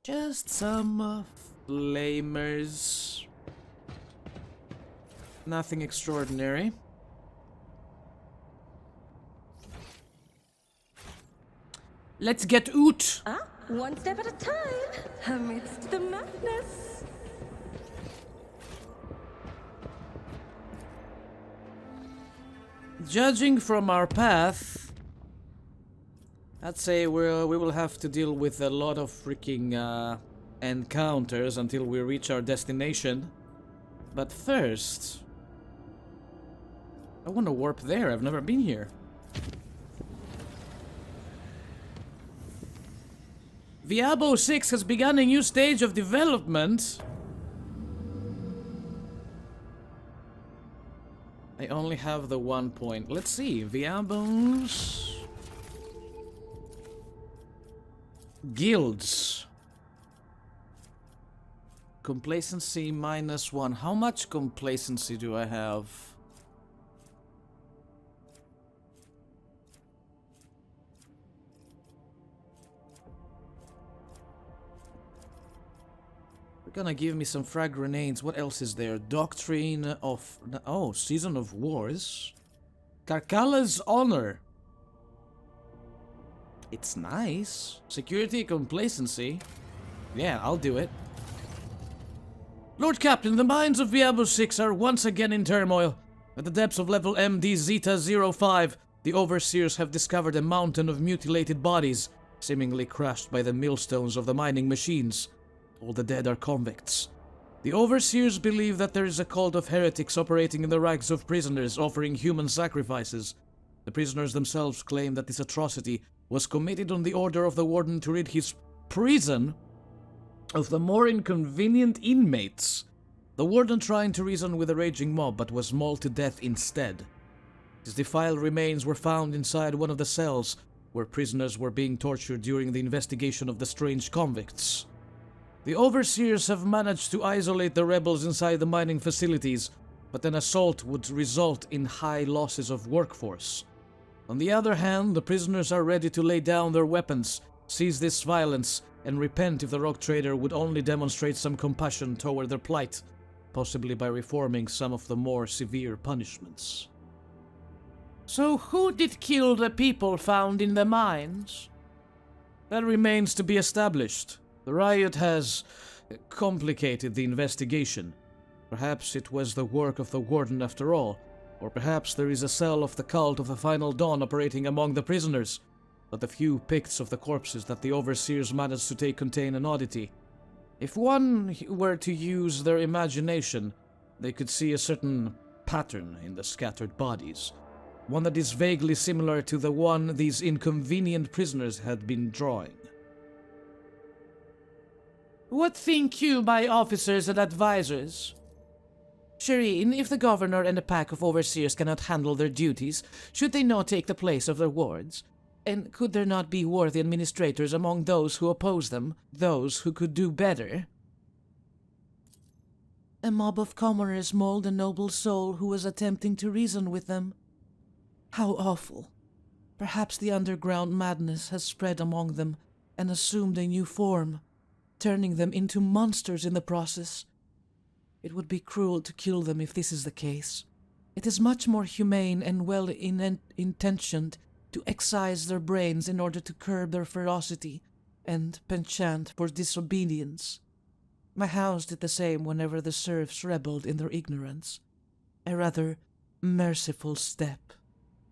Just some flamers. Nothing extraordinary. Let's get out. One step at a time, amidst the madness. Judging from our path, I'd say we will have to deal with a lot of freaking encounters until we reach our destination. But first, I want to warp there. I've never been here. Viabo 6 has begun a new stage of development. I only have the 1 point. Let's see. Viabo's guilds. Complacency -1. How much complacency do I have? Gonna give me some frag grenades. What else is there? Doctrine of... Oh, Season of Wars. Karkala's Honor. It's nice. Security, complacency. Yeah, I'll do it. Lord Captain, the minds of Viabo 6 are once again in turmoil. At the depths of level MD Zeta 05, the Overseers have discovered a mountain of mutilated bodies, seemingly crushed by the millstones of the mining machines. All the dead are convicts. The Overseers believe that there is a cult of heretics operating in the ranks of prisoners, offering human sacrifices. The prisoners themselves claim that this atrocity was committed on the order of the warden to rid his prison of the more inconvenient inmates. The warden tried to reason with the raging mob, but was mauled to death instead. His defiled remains were found inside one of the cells, where prisoners were being tortured during the investigation of the strange convicts. The Overseers have managed to isolate the rebels inside the mining facilities, but an assault would result in high losses of workforce. On the other hand, the prisoners are ready to lay down their weapons, cease this violence, and repent if the rogue trader would only demonstrate some compassion toward their plight, possibly by reforming some of the more severe punishments. So who did kill the people found in the mines? That remains to be established. The riot has complicated the investigation. Perhaps it was the work of the warden after all, or perhaps there is a cell of the cult of the Final Dawn operating among the prisoners. But the few pics of the corpses that the overseers managed to take contain an oddity. If one were to use their imagination, they could see a certain pattern in the scattered bodies, one that is vaguely similar to the one these inconvenient prisoners had been drawing. What think you, my officers and advisors? Shireen, if the governor and a pack of overseers cannot handle their duties, should they not take the place of their wards? And could there not be worthy administrators among those who oppose them, those who could do better? A mob of commoners mauled a noble soul who was attempting to reason with them. How awful. Perhaps the underground madness has spread among them and assumed a new form, turning them into monsters in the process. It would be cruel to kill them if this is the case. It is much more humane and well-intentioned to excise their brains in order to curb their ferocity and penchant for disobedience. My house did the same whenever the serfs rebelled in their ignorance. A rather merciful step.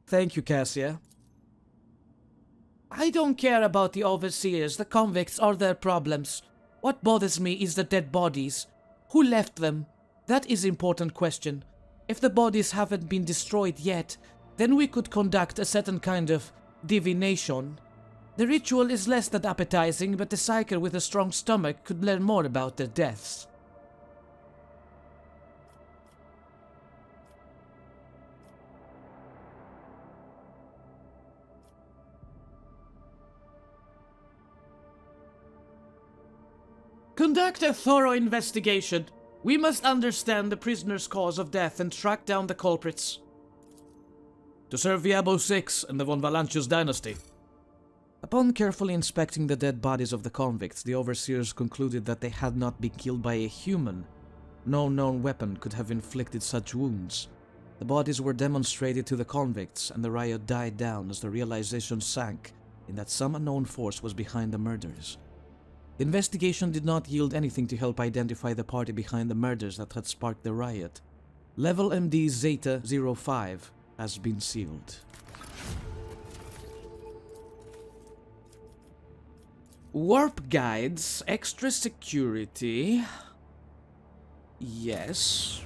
Thank you, Cassia. I don't care about the overseers, the convicts, or their problems. What bothers me is the dead bodies. Who left them? That is an important question. If the bodies haven't been destroyed yet, then we could conduct a certain kind of divination. The ritual is less than appetizing, but the psyker with a strong stomach could learn more about their deaths. Conduct a thorough investigation. We must understand the prisoner's cause of death and track down the culprits. To serve Viabo VI and the von Valancius dynasty. Upon carefully inspecting the dead bodies of the convicts, the overseers concluded that they had not been killed by a human. No known weapon could have inflicted such wounds. The bodies were demonstrated to the convicts, and the riot died down as the realization sank in that some unknown force was behind the murders. The investigation did not yield anything to help identify the party behind the murders that had sparked the riot. Level MD Zeta 05 has been sealed. Warp guides, extra security. Yes.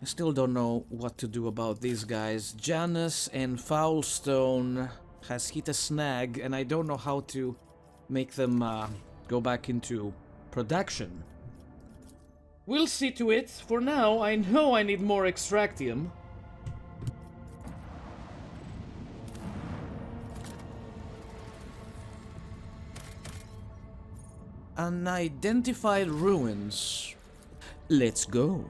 I still don't know what to do about these guys. Janus and Foulstone has hit a snag, and I don't know how to make them go back into production. We'll see to it. For now, I know I need more extractium. Unidentified ruins. Let's go.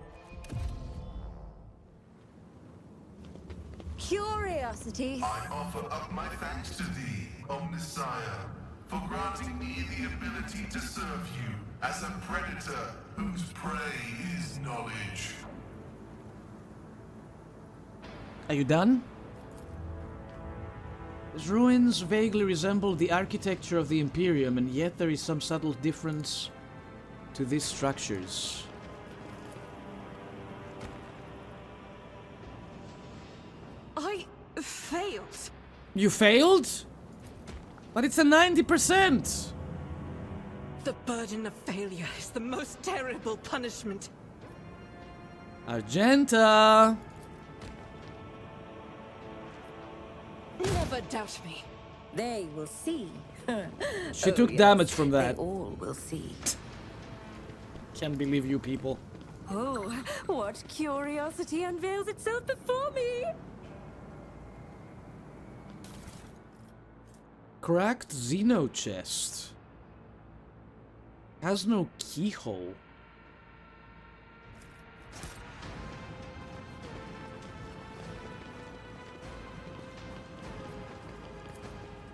Curiosity. I offer up my thanks to thee, O Messiah, for granting me the ability to serve you as a predator whose prey is knowledge. Are you done? These ruins vaguely resemble the architecture of the Imperium, and yet there is some subtle difference to these structures. I failed. You failed? But it's a 90%! The burden of failure is the most terrible punishment. Argenta! Never doubt me. They will see. She took damage from They that. all will see. Can't believe you people. Oh, what curiosity unveils itself before me! Cracked Xeno chest. Has no keyhole.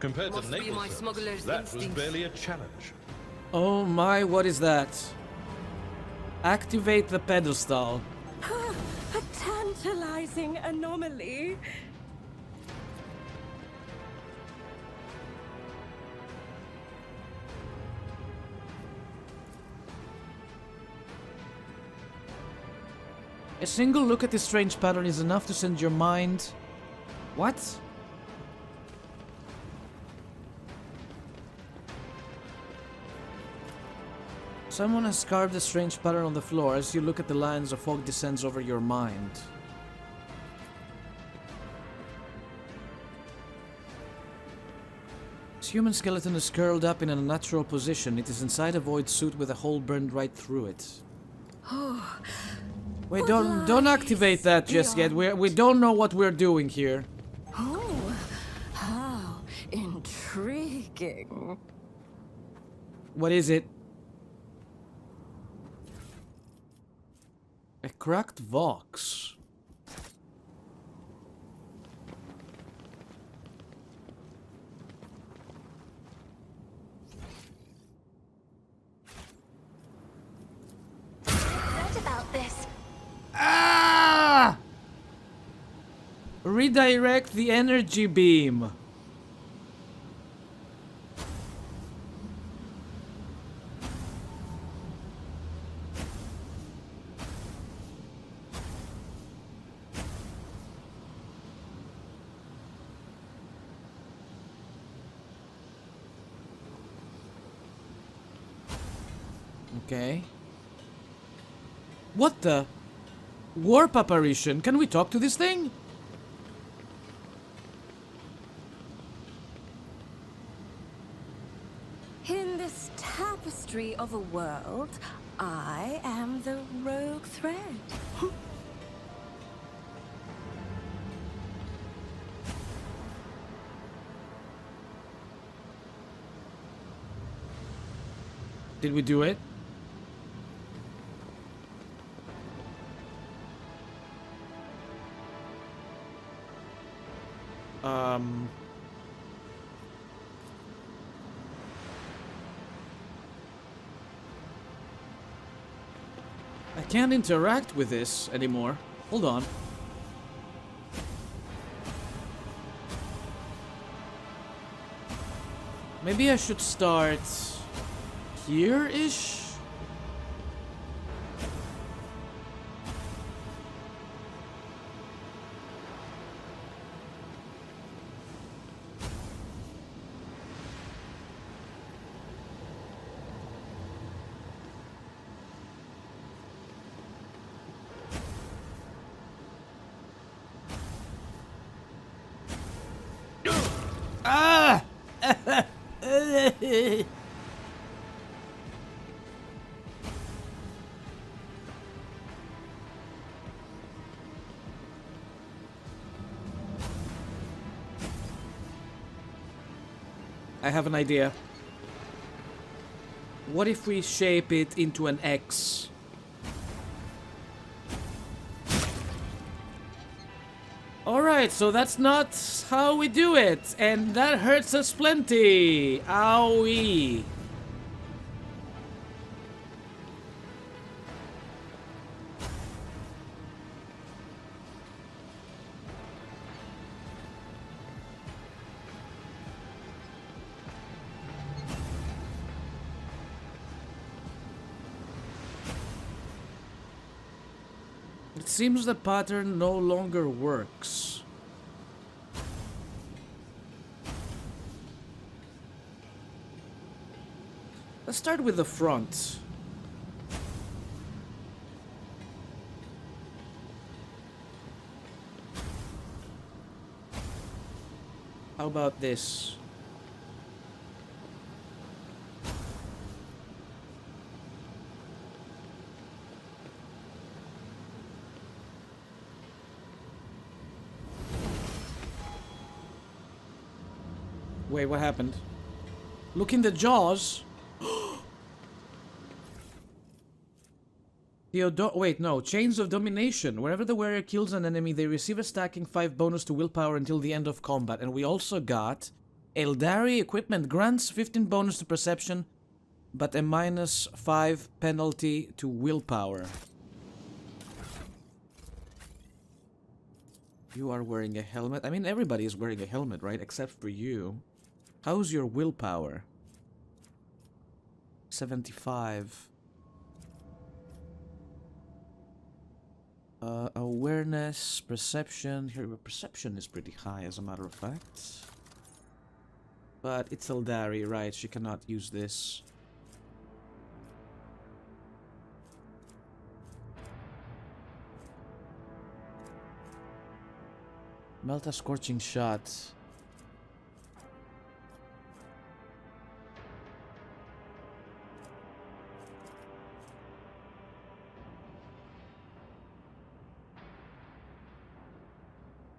Compared Must to be naval my service, smuggler's that was instincts. barely a challenge. Oh my, what is that? Activate the pedestal. A tantalizing anomaly. A single look at this strange pattern is enough to send your mind... What? Someone has carved a strange pattern on the floor. As you look at the lines, a fog descends over your mind. This human skeleton is curled up in an unnatural position. It is inside a void suit with a hole burned right through it. Wait, don't activate that just yet. We don't know what we're doing here. Oh, how intriguing. What is it? A cracked vox. What about this? Ah! Redirect the energy beam. Okay. What the? Warp apparition? Can we talk to this thing? In this tapestry of a world, I am the rogue thread. Did we do it? I can't interact with this anymore. Hold on. Maybe I should start here-ish? Ah! I have an idea. What if we shape it into an X? Alright, so that's not how we do it, and that hurts us plenty. Owie. It seems the pattern no longer works. Let's start with the front. How about this? Wait, what happened? Look in the jaws. Wait, no. Chains of Domination. Wherever the wearer kills an enemy, they receive a stacking 5 bonus to willpower until the end of combat. And we also got Eldari equipment grants 15 bonus to perception, but a -5 penalty to willpower. You are wearing a helmet. I mean, everybody is wearing a helmet, right? Except for you. How's your willpower? 75. Awareness, perception. Here, perception is pretty high, as a matter of fact. But it's Eldari, right? She cannot use this. Melt a scorching shot.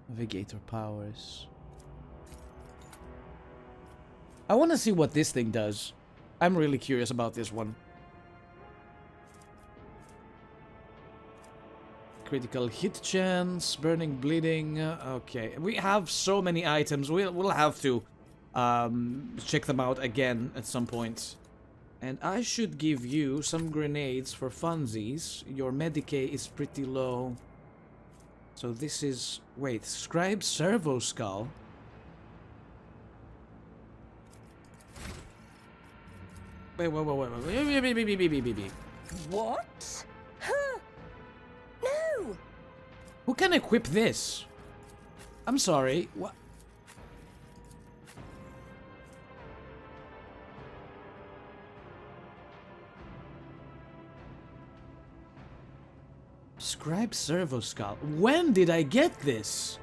Navigator powers. I want to see what this thing does. I'm really curious about this one. Critical hit chance, burning, bleeding. Okay, we have so many items. We'll have to check them out again at some point. And I should give you some grenades for funsies. Your Medicae is pretty low. So this is... Wait, Scribe Servo Skull? Wait. What? Huh? No! Who can equip this? I'm sorry, what? Scribe Servo Skull. When did I get this?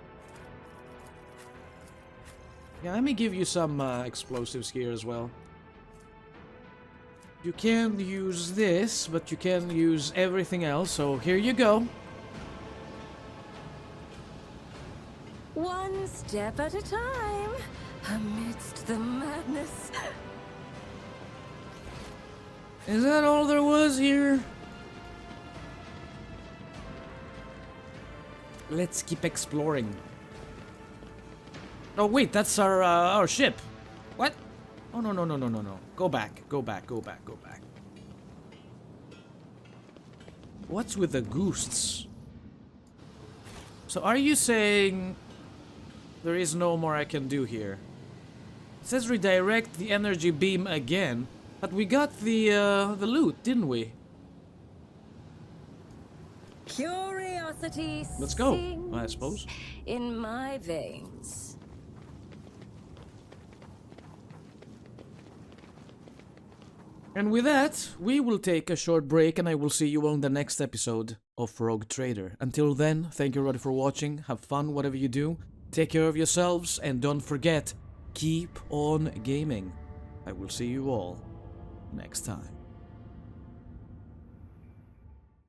Yeah, let me give you some explosives here as well. You can't use this, but you can use everything else, so here you go. One step at a time, amidst the madness. Is that all there was here? Let's keep exploring. Oh wait, that's our ship. What? Oh no. Go back. What's with the ghosts? So are you saying there is no more I can do here? It says redirect the energy beam again, but we got the loot, didn't we? Curiosity Let's go, sings I suppose. in my veins. And with that, we will take a short break and I will see you on the next episode of Rogue Trader. Until then, thank you everybody for watching, have fun whatever you do, take care of yourselves, and don't forget, keep on gaming. I will see you all next time.